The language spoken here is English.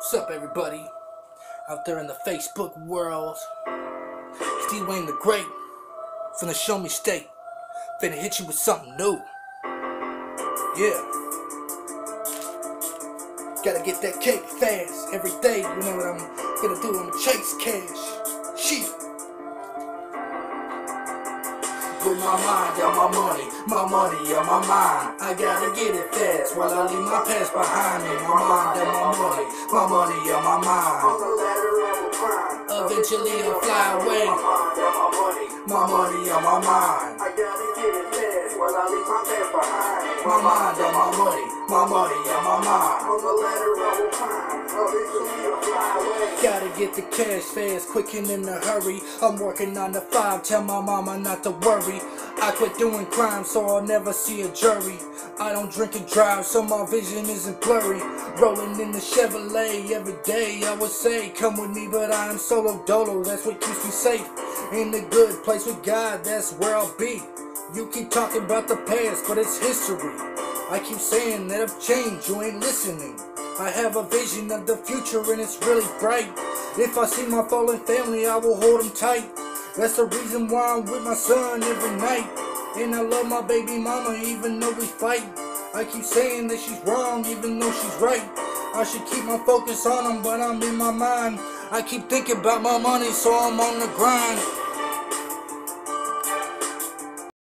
What's up, everybody out there in the Facebook world? Steve Wayne the Great, finna show me state, finna hit you with something new. Yeah, gotta get that cake fast every day. You know what I'm gonna do? I'ma chase cash. Shit. With my mind on my money on my mind. I gotta get it fast while I leave my past behind me. My mind on my money on my mind. Eventually I'll fly away. My money on my mind. I gotta get it fast while I leave my past behind me. My mind on my money on my mind. On the ladder I will climb. Eventually I'll fly away. Gotta get the cash fast, quick and in a hurry. I'm working 9 to 5, tell my mama not to worry. I quit doing crime so I'll never see a jury. I don't drink and drive so my vision isn't blurry. Rolling in the Chevrolet every day, I would say come with me, but I am solo dolo, that's what keeps me safe. In the good place with God, that's where I'll be. You keep talking about the past, but it's history. I keep saying that I've changed, you ain't listening. I have a vision of the future and it's really bright. If I see my fallen family, I will hold them tight. That's the reason why I'm with my son every night. And I love my baby mama even though we fight. I keep saying that she's wrong even though she's right. I should keep my focus on them, but I'm in my mind. I keep thinking about my money, so I'm on the grind.